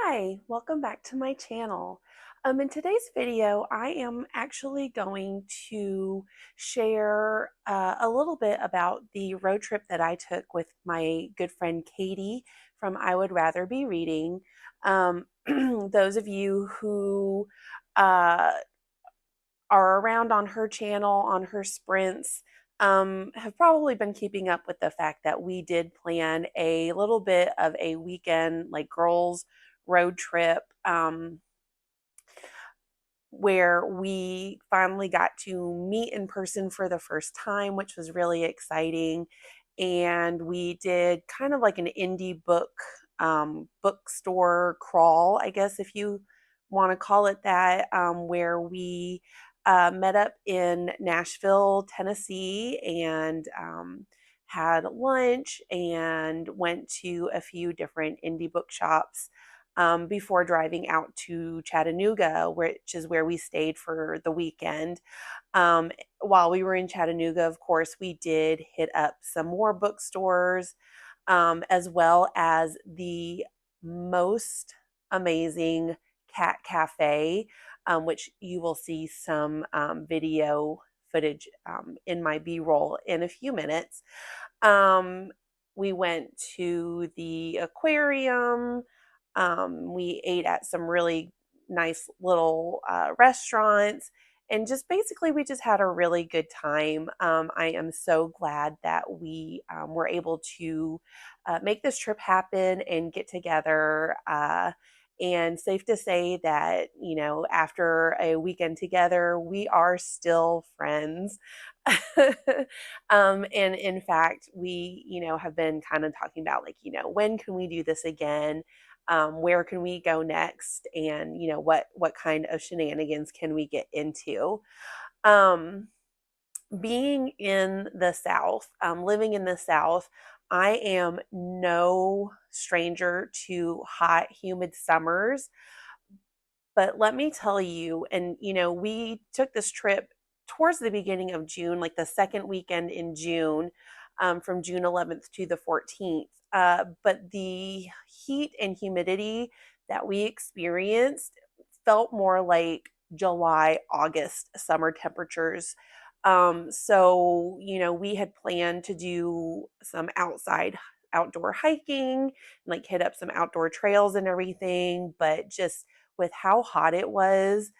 Hi, welcome back to my channel. In today's video, I am actually going to share a little bit about the road trip that I took with my good friend Katie from I Would Rather Be Reading. Those of you who uh, are around on her channel, on her sprints, have probably been keeping up with the fact that we did plan a little bit of a weekend, like girls' road trip, where we finally got to meet in person for the first time, which was really exciting. And we did kind of like an indie bookstore crawl, I guess, if you want to call it that, where we met up in Nashville, Tennessee, and had lunch and went to a few different indie bookshops before driving out to Chattanooga, which is where we stayed for the weekend. Um, while we were in Chattanooga, of course, we did hit up some more bookstores, as well as the most amazing cat cafe, which you will see some video footage in my B-roll in a few minutes. We went to the aquarium. We ate at some really nice little restaurants, and just basically we just had a really good time. I am so glad that we were able to make this trip happen and get together. And safe to say that, after a weekend together, we are still friends. And in fact, we, have been kind of talking about, like, when can we do this again? Where can we go next? And, what kind of shenanigans can we get into? Um, Being in the South, living in the South, I am no stranger to hot, humid summers. But let me tell you, and we took this trip towards the beginning of June, like the second weekend in June, from June 11th to the 14th. But the heat and humidity that we experienced felt more like July, August summer temperatures. So, we had planned to do some outdoor hiking, like hit up some outdoor trails and everything, but just with how hot it was,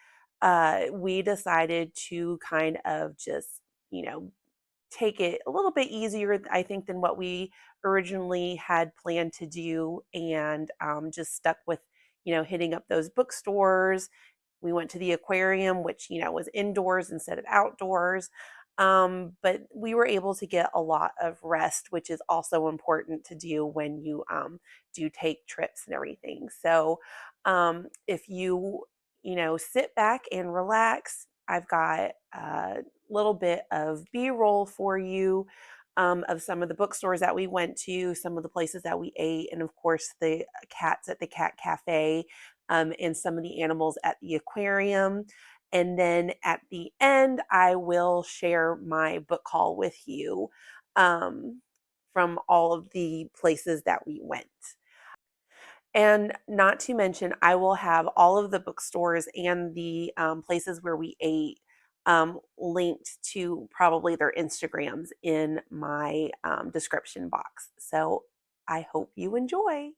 we decided to kind of just, you know, take it a little bit easier, I think, than what we originally had planned to do, and just stuck with, hitting up those bookstores. We went to the aquarium, which, was indoors instead of outdoors. But we were able to get a lot of rest, which is also important to do when you do take trips and everything. So if you, sit back and relax, I've got a little bit of B-roll for you, of some of the bookstores that we went to, some of the places that we ate, and of course the cats at the cat cafe, and some of the animals at the aquarium. And then at the end, I will share my book haul with you, from all of the places that we went. And not to mention, I will have all of the bookstores and the places where we ate linked to probably their Instagrams in my description box. So I hope you enjoy.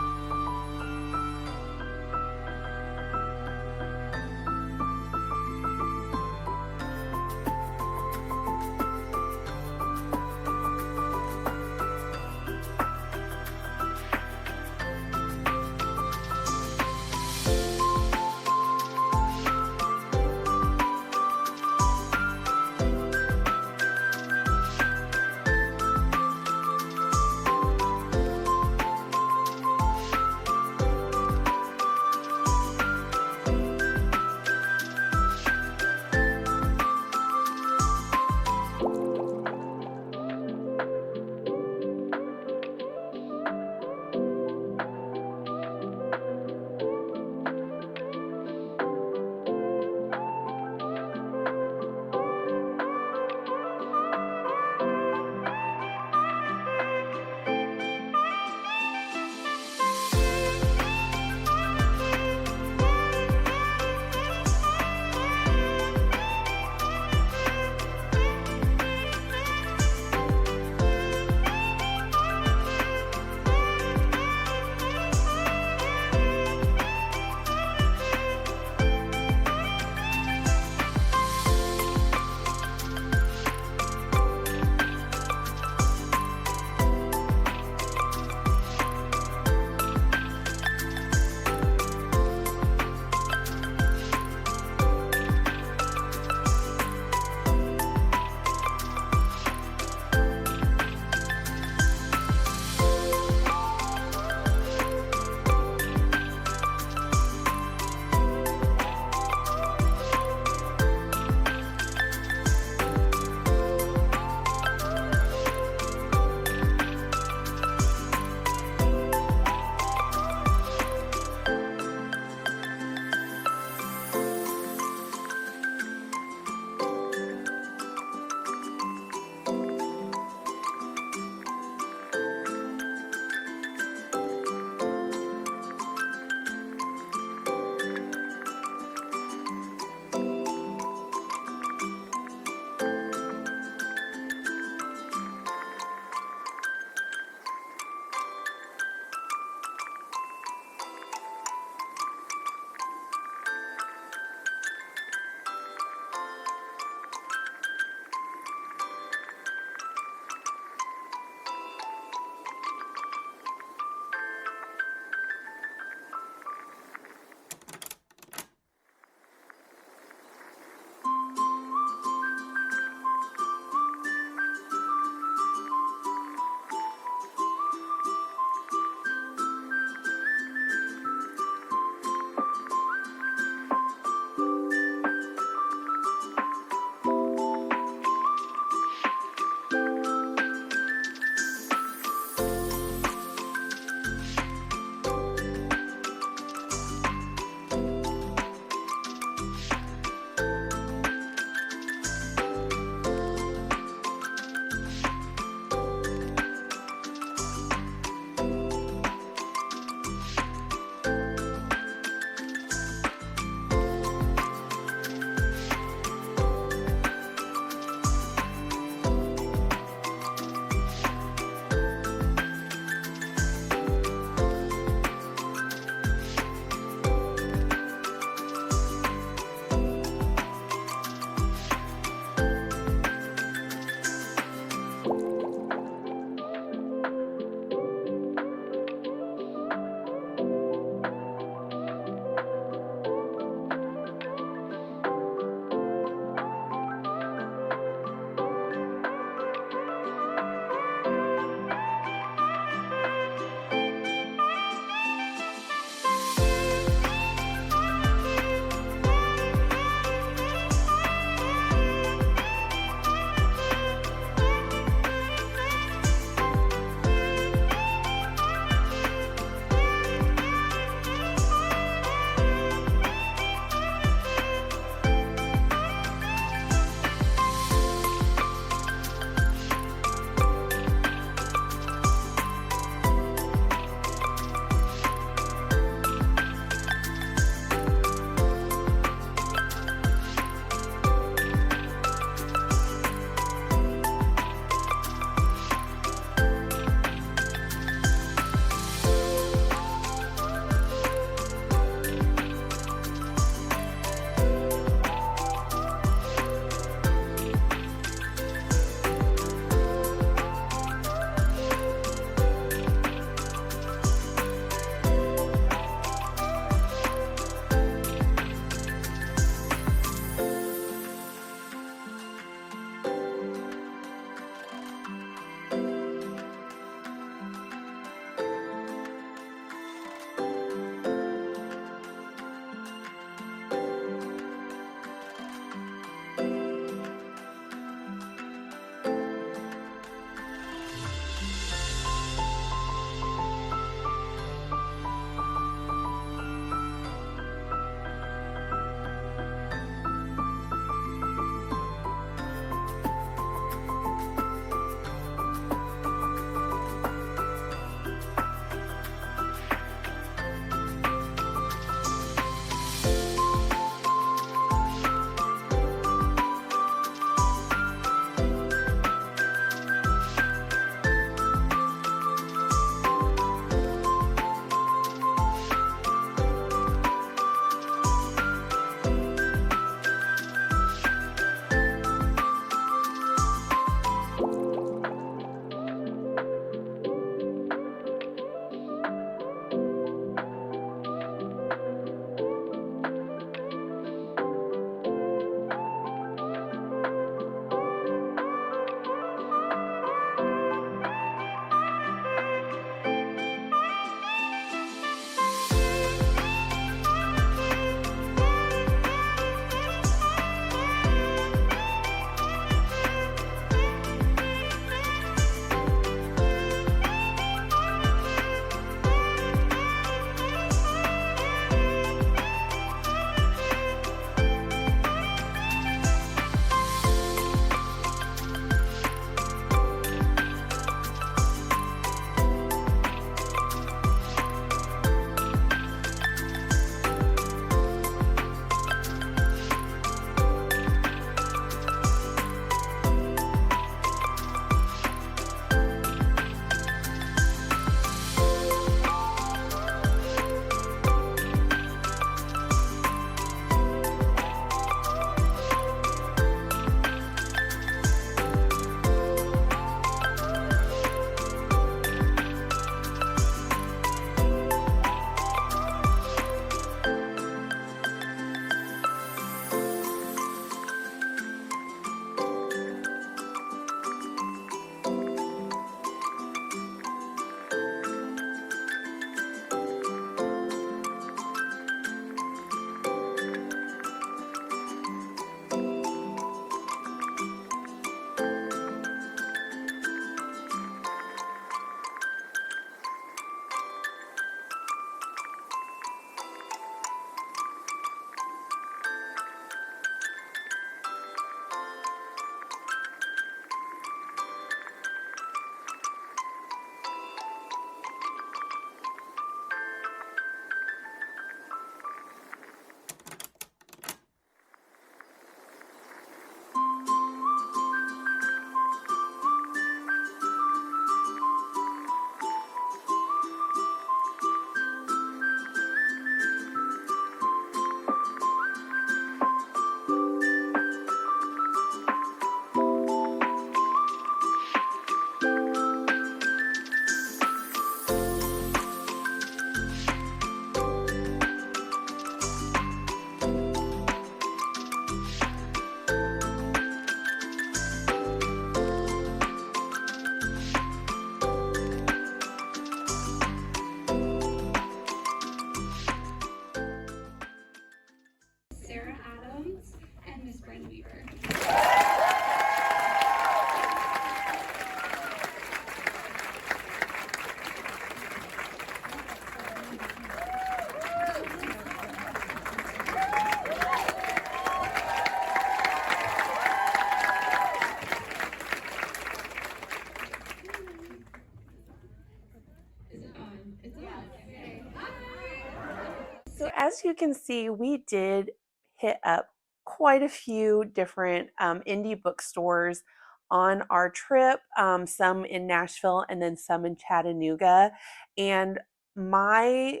you can see, we did hit up quite a few different indie bookstores on our trip, some in Nashville and then some in Chattanooga. And my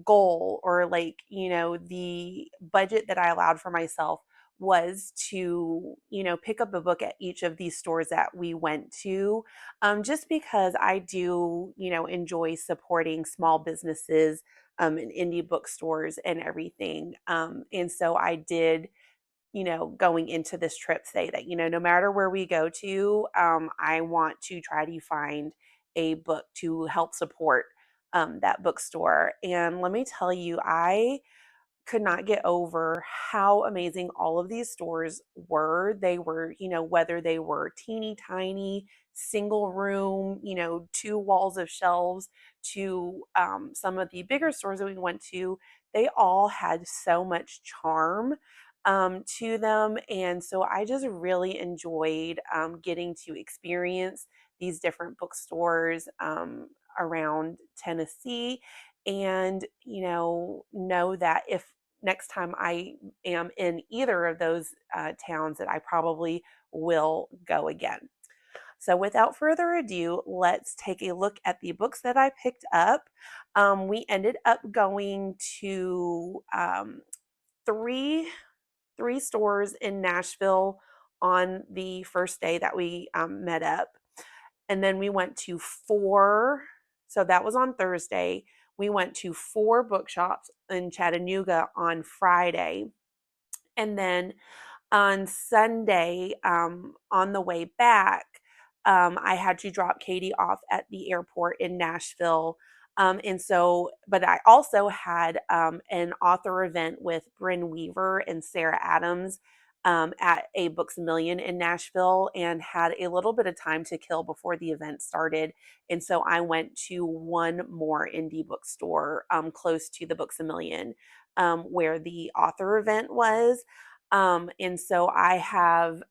goal, or like, the budget that I allowed for myself, was to, pick up a book at each of these stores that we went to, just because I do, enjoy supporting small businesses and indie bookstores and everything. And so I did, going into this trip, say that, no matter where we go to, I want to try to find a book to help support that bookstore. And let me tell you, I could not get over how amazing all of these stores were. They were, whether they were teeny tiny, single room, two walls of shelves, to some of the bigger stores that we went to, they all had so much charm to them. And so I just really enjoyed getting to experience these different bookstores around Tennessee. And, know that if next time I am in either of those towns, that I probably will go again. So without further ado, let's take a look at the books that I picked up. We ended up going to three three stores in Nashville on the first day that we met up. And then we went to four, so that was on Thursday. We went to four bookshops in Chattanooga on Friday. And then on Sunday, on the way back, I had to drop Katie off at the airport in Nashville. But I also had an author event with Bryn Weaver and Sarah Adams at a Books a Million in Nashville, and had a little bit of time to kill before the event started. And so I went to one more indie bookstore close to the Books a Million, where the author event was. And so I have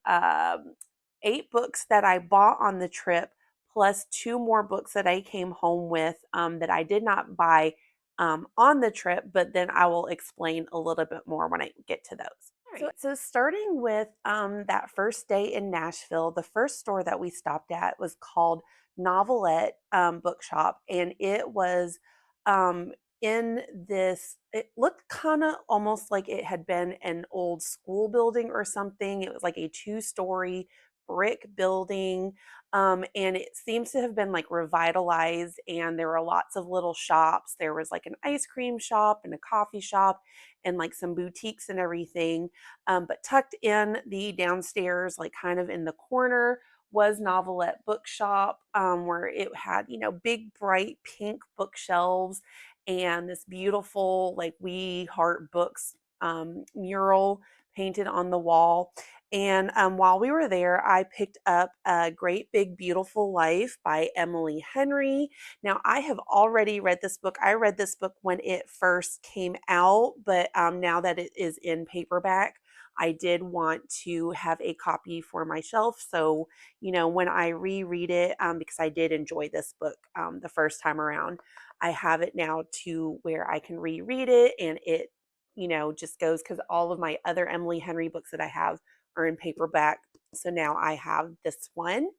8 books that I bought on the trip, plus 2 more books that I came home with that I did not buy on the trip, but then I will explain a little bit more when I get to those. All right, so starting with that first day in Nashville, the first store that we stopped at was called Novelette Bookshop, and it was um, in this, it looked kind of almost like it had been an old school building or something. It was like a 2-story brick building, and it seems to have been like revitalized, and there were lots of little shops. There was like an ice cream shop and a coffee shop and like some boutiques and everything. But tucked in the downstairs, like kind of in the corner, was Novelette Bookshop, where it had, big bright pink bookshelves and this beautiful like We Heart Books mural painted on the wall. And while we were there, I picked up A Great Big Beautiful Life by Emily Henry. Now, I have already read this book. I read this book when it first came out, but now that it is in paperback, I did want to have a copy for my shelf. So, when I reread it, because I did enjoy this book the first time around, I have it now to where I can reread it, and it, just goes, because all of my other Emily Henry books that I have are in paperback. So now I have this one.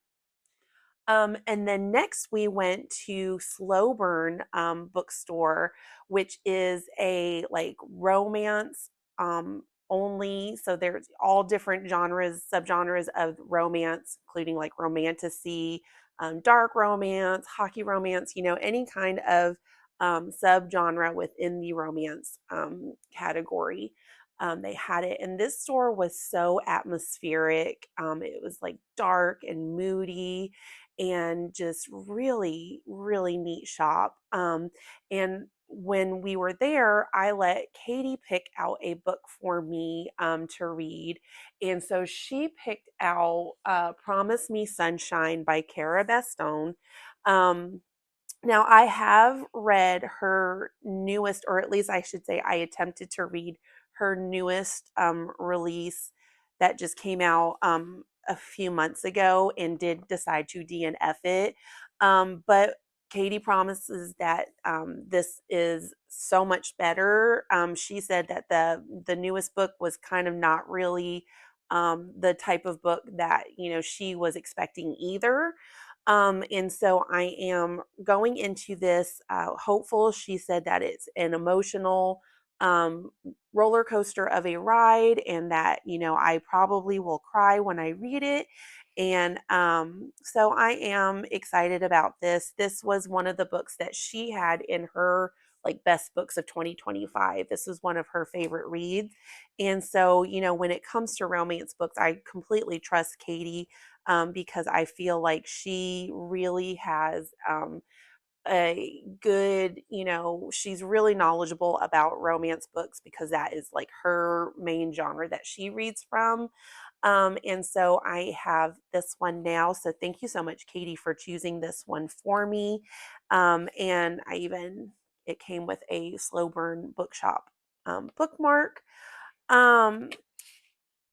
And then next we went to Slow Burn bookstore, which is a like romance only. So there's all different genres, subgenres of romance, including like romantasy, dark romance, hockey romance, any kind of subgenre within the romance category. They had it, and this store was so atmospheric. It was like dark and moody, and just really, really neat shop. And when we were there, I let Katie pick out a book for me to read. And so she picked out Promise Me Sunshine by Cara Bastone. Um, Now, I have read her newest, or at least I should say, I attempted to read her newest release that just came out a few months ago, and did decide to DNF it. But Katie promises that this is so much better. She said that the newest book was kind of not really the type of book that she was expecting either. And so I am going into this hopeful. She said that it's an emotional um, roller coaster of a ride, and that I probably will cry when I read it. And so I am excited about this. This was one of the books that she had in her like best books of 2025. This is one of her favorite reads. And so, when it comes to romance books, I completely trust Katie, because I feel like she really has a good, she's really knowledgeable about romance books because that is like her main genre that she reads from. And so I have this one now. So thank you so much, Katie, for choosing this one for me. And it came with a slow burn bookshop bookmark. Um,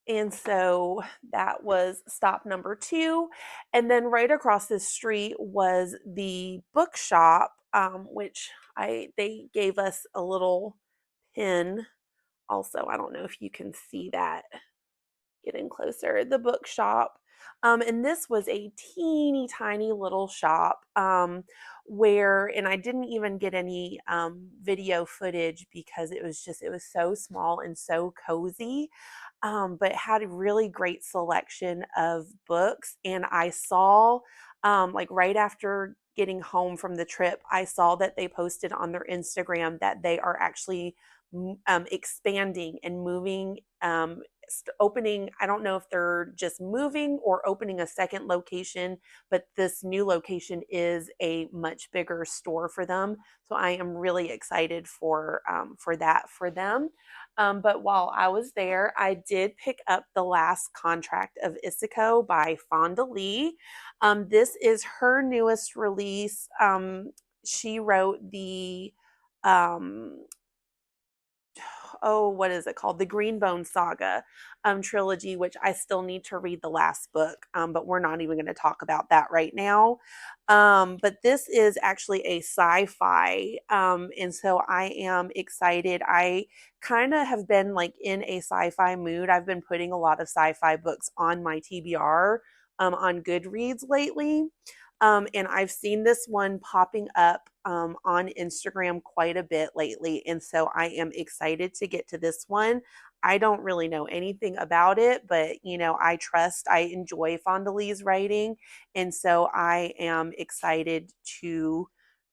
and so that was stop number 2. And then right across the street was the bookshop, which they gave us a little pin. Also, I don't know if you can see that, getting closer, the bookshop. And this was a teeny tiny little shop, and I didn't even get any video footage because it was so small and so cozy. But it had a really great selection of books. And I saw, like right after getting home from the trip, I saw that they posted on their Instagram that they are actually expanding and moving, opening. I don't know if they're just moving or opening a second location, but this new location is a much bigger store for them. So I am really excited for that for them. But while I was there, I did pick up The Last Contract of Isiko by Fonda Lee. This is her newest release. She wrote the um, oh, what is it called? The Greenbone Saga trilogy, which I still need to read the last book, but we're not even going to talk about that right now. But this is actually a sci-fi, and so I am excited. I kind of have been like in a sci-fi mood. I've been putting a lot of sci-fi books on my TBR on Goodreads lately. And I've seen this one popping up on Instagram quite a bit lately. And so I am excited to get to this one. I don't really know anything about it, but I enjoy Fonda Lee's writing. And so I am excited to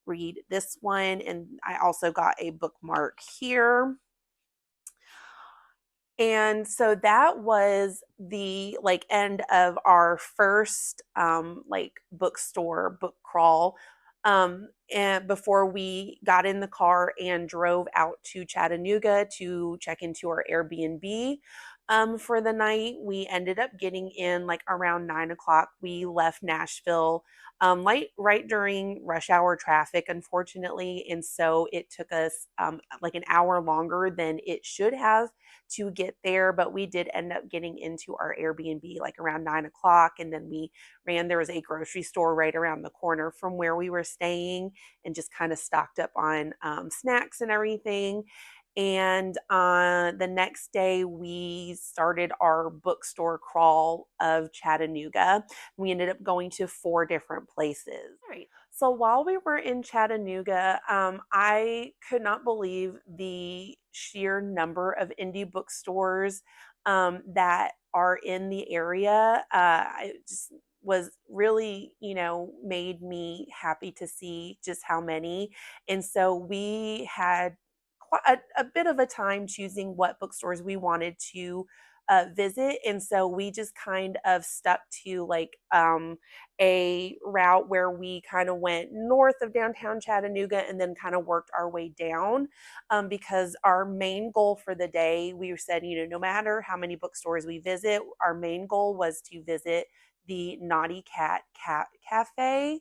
read this one. And I also got a bookmark here. And so that was the like end of our first like bookstore book crawl, and before we got in the car and drove out to Chattanooga to check into our Airbnb for the night. We ended up getting in like around 9 o'clock. We left Nashville right during rush hour traffic, unfortunately, and so it took us like an hour longer than it should have to get there, but we did end up getting into our Airbnb like around 9 o'clock. And then there was a grocery store right around the corner from where we were staying, and just kind of stocked up on snacks and everything. And the next day, we started our bookstore crawl of Chattanooga. We ended up going to 4 different places. All right. So while we were in Chattanooga, I could not believe the sheer number of indie bookstores that are in the area. It just was really, made me happy to see just how many. And so we had quite a bit of a time choosing what bookstores we wanted to visit. And so we just kind of stuck to like a route where we kind of went north of downtown Chattanooga and then kind of worked our way down, because our main goal for the day, we said, no matter how many bookstores we visit, our main goal was to visit the Naughty Cat Cafe,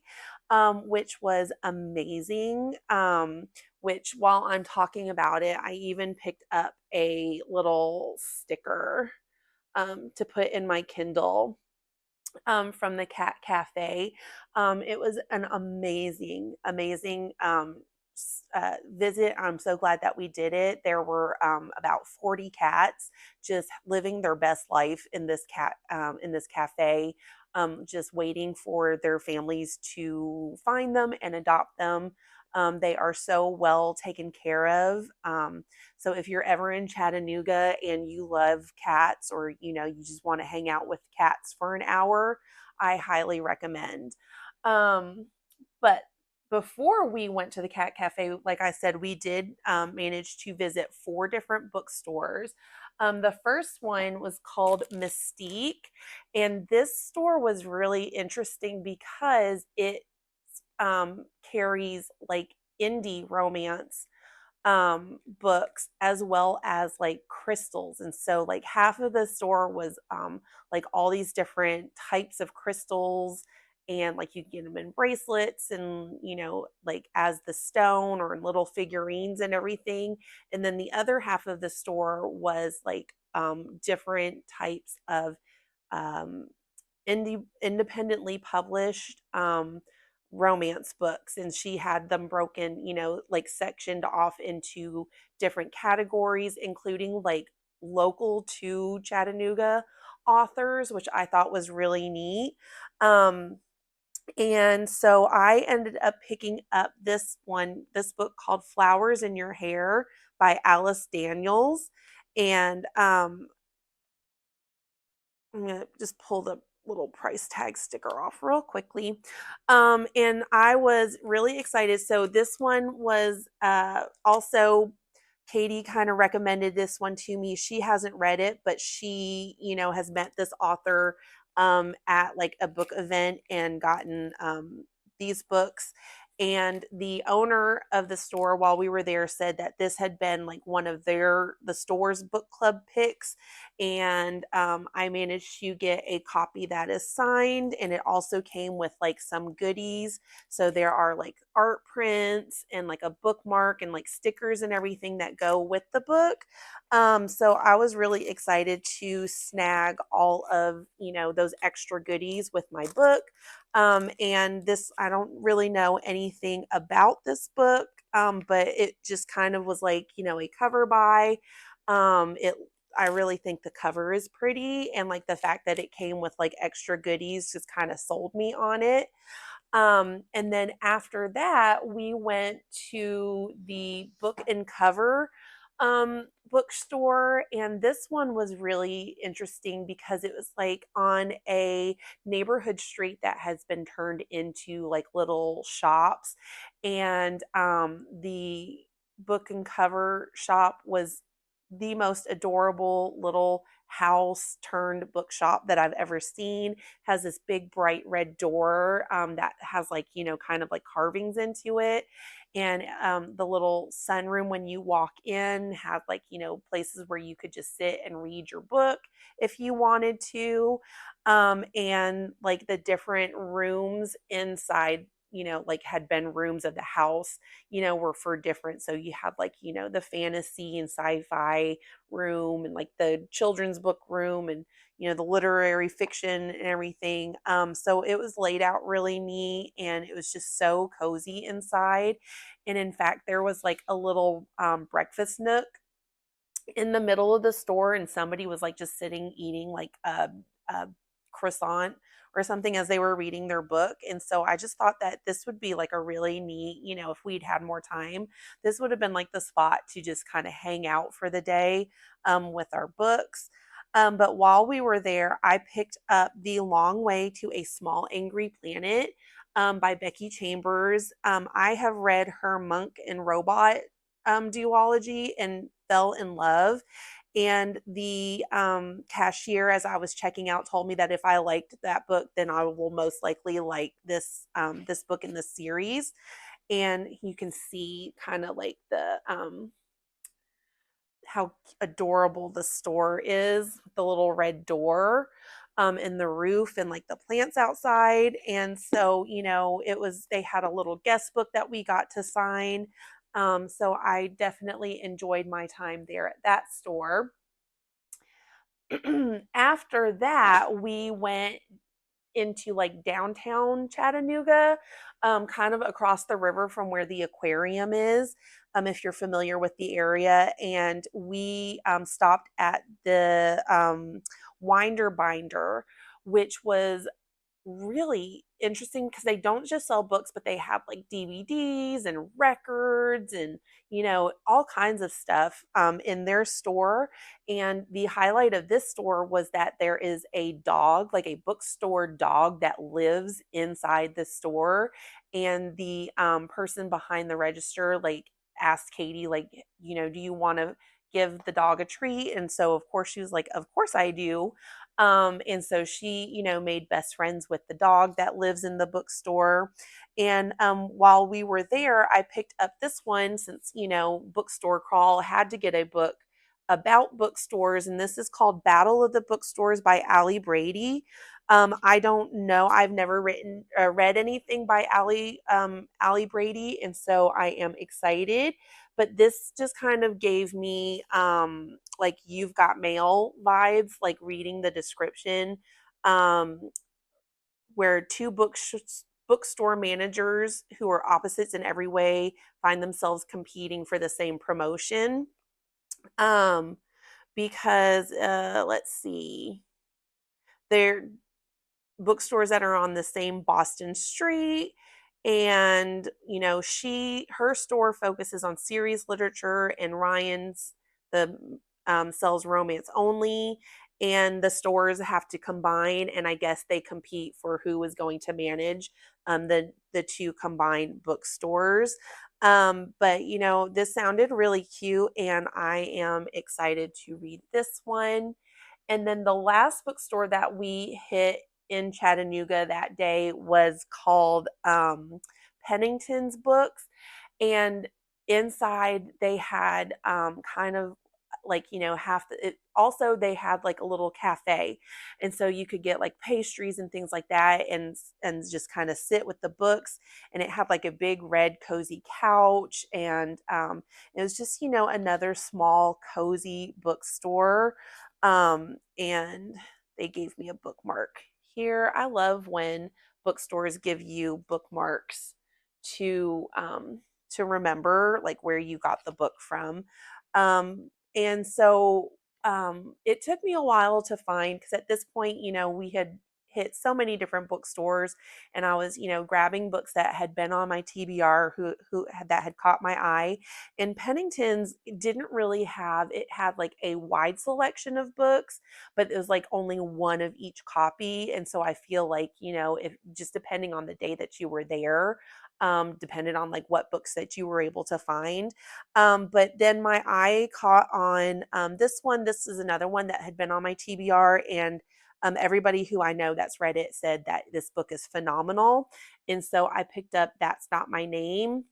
which was amazing. Which, while I'm talking about it, I even picked up a little sticker to put in my Kindle from the Cat Cafe. It was an amazing, amazing visit. I'm so glad that we did it. There were about 40 cats just living their best life in this cafe, just waiting for their families to find them and adopt them. They are so well taken care of. So if you're ever in Chattanooga and you love cats, or you just want to hang out with cats for an hour, I highly recommend. But before we went to the cat cafe, like I said, we did manage to visit 4 different bookstores. The first one was called Mystique, and this store was really interesting because it carries like indie romance books, as well as like crystals. And so like half of the store was like all these different types of crystals, and like you get them in bracelets, and like as the stone or little figurines and everything. And then the other half of the store was like different types of um independently published romance books, and she had them broken, like sectioned off into different categories, including like local to Chattanooga authors, which I thought was really neat. um and so I ended up picking up this book called Flowers in Your Hair by Alice Daniels. And I'm gonna just pull the little price tag sticker off real quickly. And I was really excited. So this one was also, Katie kind of recommended this one to me. She hasn't read it, but she, has met this author at like a book event and gotten these books. And the owner of the store, while we were there, said that this had been like one of the store's book club picks. And I managed to get a copy that is signed, and it also came with like some goodies. So there are like art prints and like a bookmark and like stickers and everything that go with the book. So I was really excited to snag all of those extra goodies with my book. And this, I don't really know anything about this book, but it just kind of was like a cover buy. It I really think the cover is pretty, and like the fact that it came with like extra goodies just kind of sold me on it. And then after that, we went to the Book and Cover bookstore, and this one was really interesting because it was like on a neighborhood street that has been turned into like little shops. And the Book and Cover shop was the most adorable little house turned bookshop that I've ever seen. Has this big bright red door that has like kind of like carvings into it. And the little sunroom when you walk in had like places where you could just sit and read your book if you wanted to. And like the different rooms inside, like had been rooms of the house, were for different. So you had like the fantasy and sci-fi room, and like the children's book room, and the literary fiction and everything. So it was laid out really neat, and it was just so cozy inside. And in fact, there was like a little breakfast nook in the middle of the store, and somebody was like just sitting eating like a croissant or something as they were reading their book. And so I just thought that this would be like a really neat, if we'd had more time, this would have been like the spot to just kind of hang out for the day with our books. But while we were there, I picked up The Long Way to a Small Angry Planet by Becky Chambers. I have read her Monk and Robot duology and fell in love. And the cashier, as I was checking out, told me that if I liked that book, then I will most likely like this book in the series. And you can see kind of like the how adorable the store is, the little red door and the roof, and like the plants outside. And so, they had a little guest book that we got to sign. So I definitely enjoyed my time there at that store. After that, we went into like downtown Chattanooga, kind of across the river from where the aquarium is. If you're familiar with the area, and we stopped at the Winder Binder, which was really interesting because they don't just sell books, but they have like DVDs and records and, all kinds of stuff in their store. And the highlight of this store was that there is a dog, like a bookstore dog, that lives inside the store. And the person behind the register, like, asked Katie, like, do you want to give the dog a treat? And so, of course, she was like, of course I do. And so she, made best friends with the dog that lives in the bookstore. And while we were there, I picked up this one since, Bookstore Crawl had to get a book about bookstores. And this is called Battle of the Bookstores by Allie Brady. I don't know. I've never read anything by Allie Brady. And so I am excited, but this just kind of gave me like You've Got Mail vibes, like reading the description, um where two bookstore managers who are opposites in every way find themselves competing for the same promotion. um because let's see, they're bookstores that are on the same Boston street. And, her store focuses on serious literature, and Ryan's the sells romance only. And the stores have to combine, and I guess they compete for who is going to manage the two combined bookstores. But this sounded really cute, and I am excited to read this one. And then the last bookstore that we hit in Chattanooga that day was called Pennington's Books. And inside they had kind of like, half it, also they had like a little cafe. And so you could get like pastries and things like that, and just kind of sit with the books. And it had like a big red cozy couch. And it was just, another small cozy bookstore. And they gave me a bookmark here. I love when bookstores give you bookmarks to remember like where you got the book from. And so it took me a while to find, because at this point, we had hit so many different bookstores, and I was, grabbing books that had been on my TBR, that had caught my eye. And Pennington's didn't really have, it had like a wide selection of books, but it was like only one of each copy. And so I feel like, if just depending on the day that you were there, depended on like what books that you were able to find. But then my eye caught on this one. This is another one that had been on my TBR, and everybody who I know that's read it said that this book is phenomenal. And so I picked up That's Not My Name,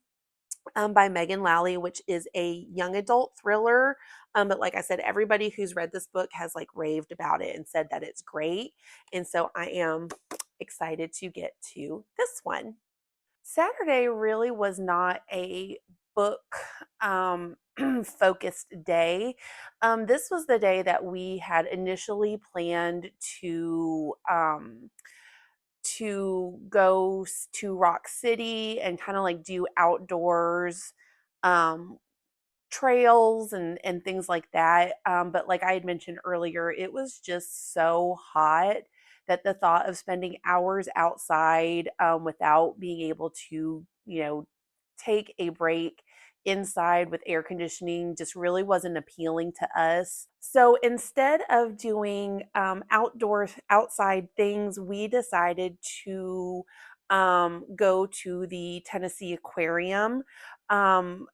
by Megan Lally, which is a young adult thriller. But like I said, everybody who's read this book has like raved about it and said that it's great. And so I am excited to get to this one. Saturday really was not a book focused day. This was the day that we had initially planned to go to Rock City and kind of like do outdoors um, trails and things like that. But like I had mentioned earlier, it was just so hot that the thought of spending hours outside without being able to, take a break inside with air conditioning just really wasn't appealing to us. So instead of doing outside things, we decided to go to the Tennessee Aquarium. Um,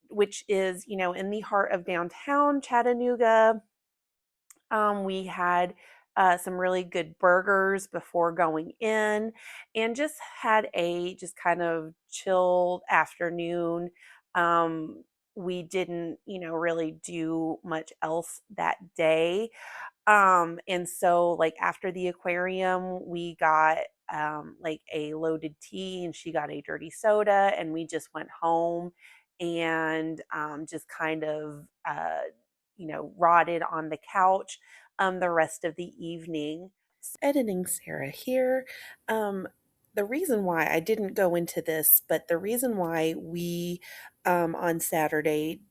which is, in the heart of downtown Chattanooga. We had some really good burgers before going in, and just had a just kind of chilled afternoon. We didn't, really do much else that day. And so like after the aquarium, we got like a loaded tea, and she got a dirty soda, and we just went home and just kind of rotted on the couch the rest of the evening. Editing Sarah here. Um, the reason why I didn't go into this, but the reason why we on Saturday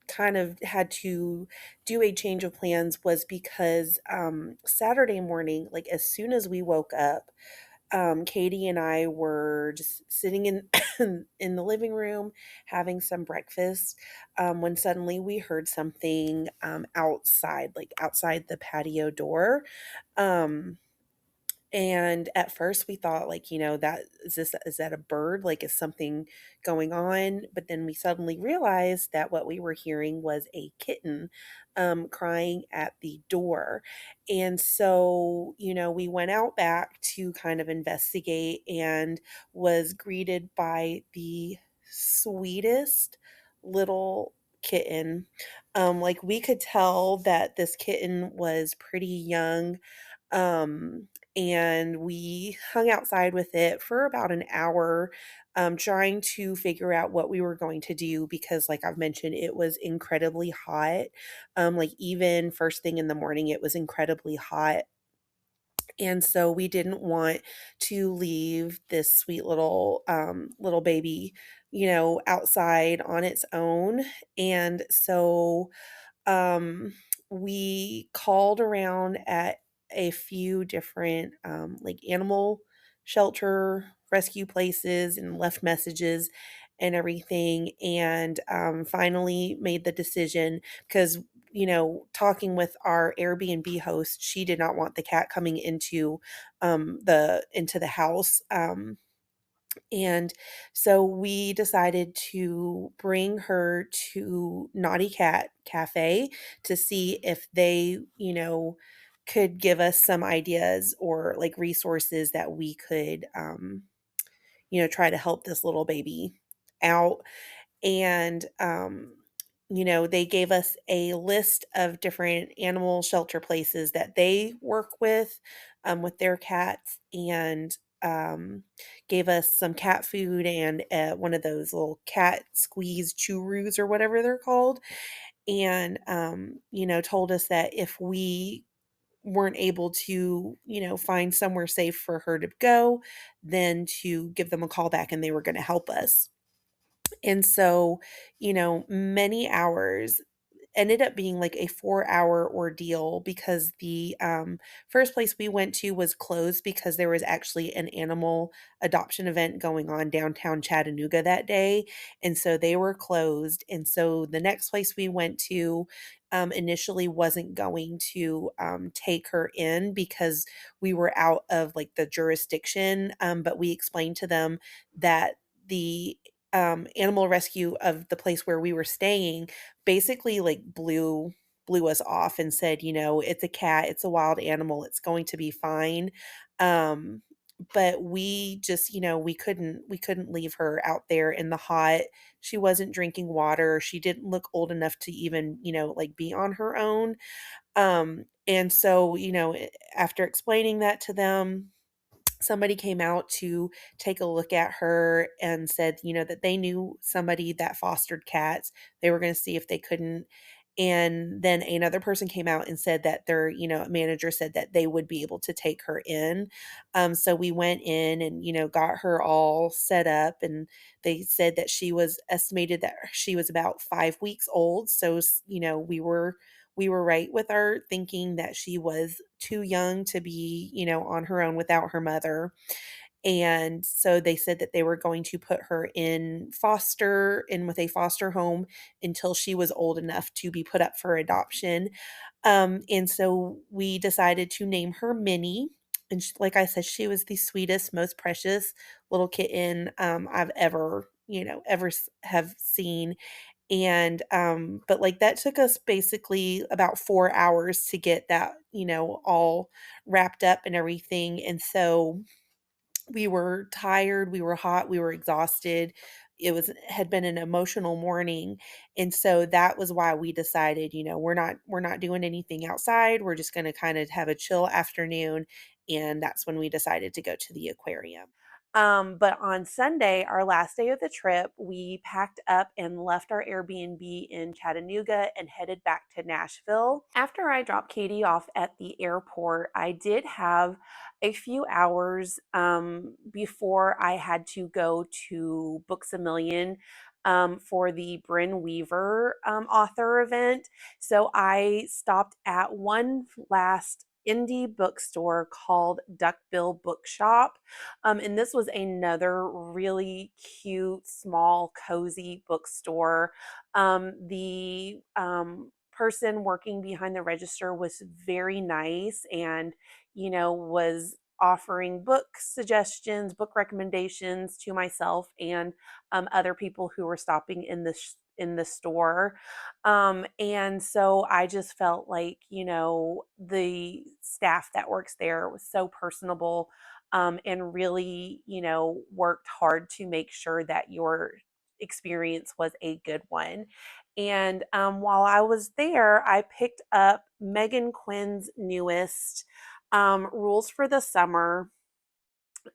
kind of had to do a change of plans was because Saturday morning, like as soon as we woke up, Katie and I were just sitting in in the living room having some breakfast when suddenly we heard something outside, like outside the patio door. Um, and at first we thought like, that is that a bird? Like is something going on? But then we suddenly realized that what we were hearing was a kitten crying at the door. And so, we went out back to kind of investigate and was greeted by the sweetest little kitten. Like we could tell that this kitten was pretty young, um, and we hung outside with it for about an hour, trying to figure out what we were going to do because, like I've mentioned, it was incredibly hot. Like even first thing in the morning, it was incredibly hot. And so we didn't want to leave this sweet little baby, outside on its own. And so um, we called around at a few different, like, animal shelter rescue places and left messages and everything, and, finally made the decision because, talking with our Airbnb host, she did not want the cat coming into the house, and so we decided to bring her to Naughty Cat Cafe to see if they, could give us some ideas or like resources that we could, try to help this little baby out. And they gave us a list of different animal shelter places that they work with their cats, and gave us some cat food and one of those little cat squeeze churros or whatever they're called, and told us that if we weren't able to find somewhere safe for her to go, then to give them a call back and they were going to help us. And so, many hours ended up being like a 4-hour ordeal because the first place we went to was closed because there was actually an animal adoption event going on downtown Chattanooga that day. And so they were closed. And so the next place we went to initially wasn't going to take her in because we were out of like the jurisdiction. But we explained to them that the animal rescue of the place where we were staying basically like blew us off and said, it's a cat, it's a wild animal, it's going to be fine. Um, but we just, we couldn't leave her out there in the hot. She wasn't drinking water. She didn't look old enough to even, like be on her own. And so, after explaining that to them, somebody came out to take a look at her and said, that they knew somebody that fostered cats. They were going to see if they couldn't. And then another person came out and said that their, manager said that they would be able to take her in. So we went in and, got her all set up, and they said that she was estimated that she was about 5 weeks old. So, we were right with our thinking that she was too young to be, on her own without her mother. And so they said that they were going to put her in with a foster home until she was old enough to be put up for adoption. And so we decided to name her Minnie. And like I said, she was the sweetest, most precious little kitten I've ever have seen. And but like that took us basically about 4 hours to get that, all wrapped up and everything. And so we were tired, we were hot, we were exhausted. It had been an emotional morning. And so that was why we decided, we're not doing anything outside. We're just going to kind of have a chill afternoon. And that's when we decided to go to the aquarium. But on Sunday, our last day of the trip, we packed up and left our Airbnb in Chattanooga and headed back to Nashville. After I dropped Katie off at the airport, I did have a few hours before I had to go to Books a Million for the Bryn Weaver author event. So I stopped at one last indie bookstore called Duckbill Bookshop. And this was another really cute, small, cozy bookstore. The person working behind the register was very nice and, was offering book suggestions, book recommendations to myself and other people who were stopping in the store. And so I just felt like, the staff that works there was so personable and really, worked hard to make sure that your experience was a good one. And while I was there, I picked up Megan Quinn's newest Rules for the Summer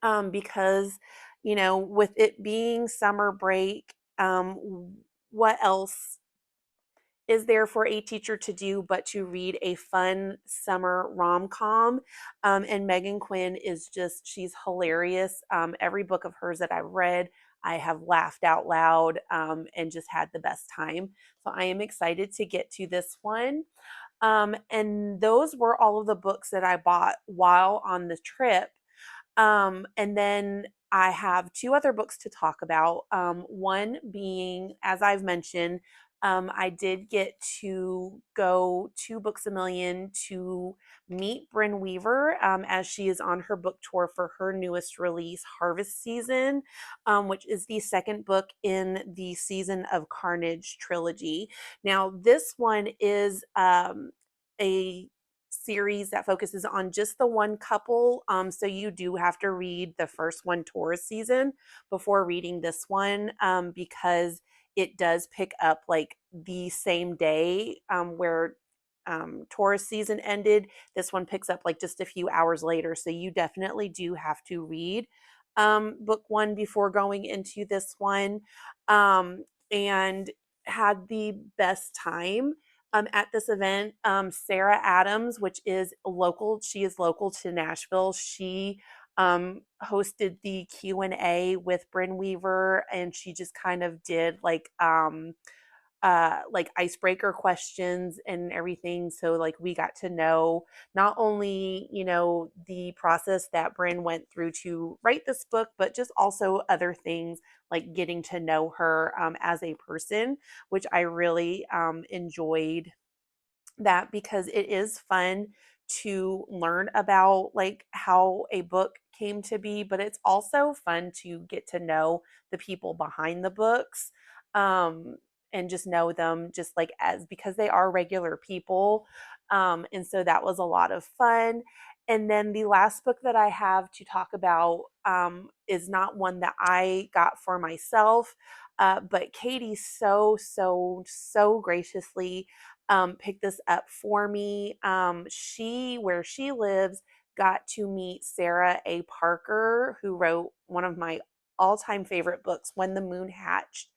because, with it being summer break, what else is there for a teacher to do but to read a fun summer rom-com? And Megan Quinn is just, she's hilarious. Every book of hers that I've read, I have laughed out loud and just had the best time. So I am excited to get to this one. And those were all of the books that I bought while on the trip. And then I have two other books to talk about. One being, as I've mentioned, I did get to go to Books a Million to meet Bryn Weaver as she is on her book tour for her newest release, Harvest Season, which is the second book in the Season of Carnage trilogy. Now, this one is a series that focuses on just the one couple. So you do have to read the first one, Taurus season, before reading this one because it does pick up like the same day where Taurus season ended. This one picks up like just a few hours later. So you definitely do have to read book one before going into this one. And had the best time at this event. Sarah Adams, which is local, she is local to Nashville. She hosted the Q&A with Bryn Weaver, and she just kind of did like icebreaker questions and everything. So like we got to know not only, the process that Bryn went through to write this book, but just also other things like getting to know her as a person, which I really enjoyed that because it is fun to learn about like how a book came to be, but it's also fun to get to know the people behind the books um and just know them just like as because they are regular people. And so that was a lot of fun. And then the last book that I have to talk about is not one that I got for myself, but Katie so graciously picked this up for me. Where she lives, got to meet Sarah A. Parker, who wrote one of my all time favorite books, When the Moon Hatched.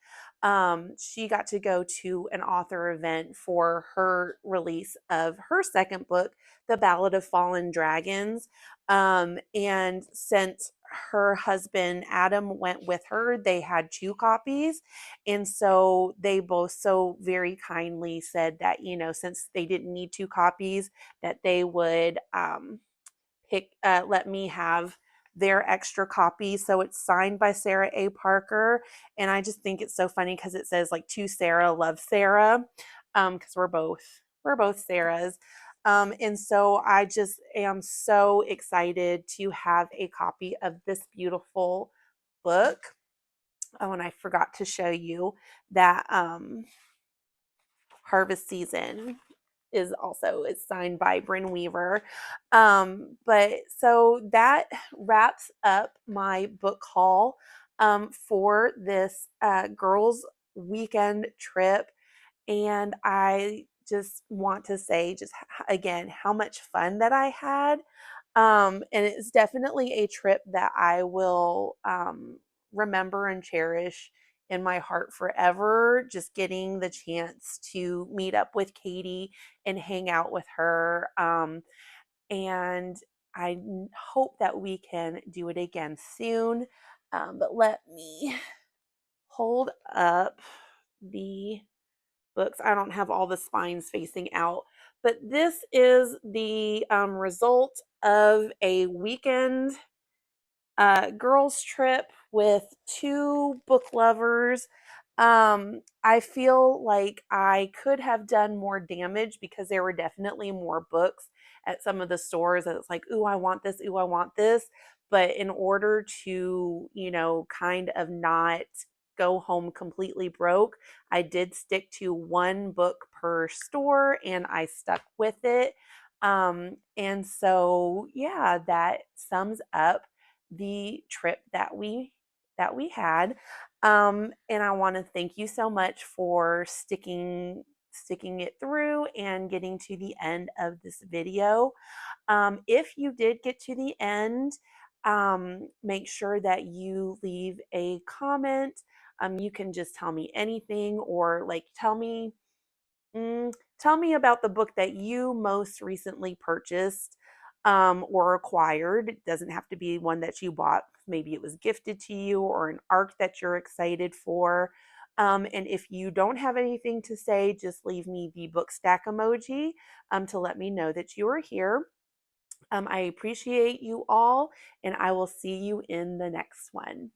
She got to go to an author event for her release of her second book, The Ballad of Fallen Dragons. And since her husband Adam went with her, they had two copies. And so they both so very kindly said that, since they didn't need two copies, that they would let me have their extra copy. So it's signed by Sarah A. Parker. And I just think it's so funny because it says like to Sarah, love Sarah. Because we're both Sarahs. And so I just am so excited to have a copy of this beautiful book. Oh, and I forgot to show you that Harvest Season is signed by Bryn Weaver. But so that wraps up my book haul for this girls' weekend trip. And I just want to say, just again, how much fun that I had. And it's definitely a trip that I will remember and cherish in my heart forever. Just getting the chance to meet up with Katie and hang out with her. And I hope that we can do it again soon. But let me hold up the books. I don't have all the spines facing out, but this is the result of a weekend girls trip with two book lovers. I feel like I could have done more damage because there were definitely more books at some of the stores that it's like, ooh, I want this, ooh, I want this. But in order to, kind of not go home completely broke, I did stick to one book per store and I stuck with it. And so yeah, that sums up the trip that we had. And I want to thank you so much for sticking it through and getting to the end of this video. If you did get to the end, make sure that you leave a comment. You can just tell me anything, or like tell me about the book that you most recently purchased or acquired. It doesn't have to be one that you bought. Maybe it was gifted to you or an arc that you're excited for. And if you don't have anything to say, just leave me the book stack emoji to let me know that you are here. I appreciate you all, and I will see you in the next one.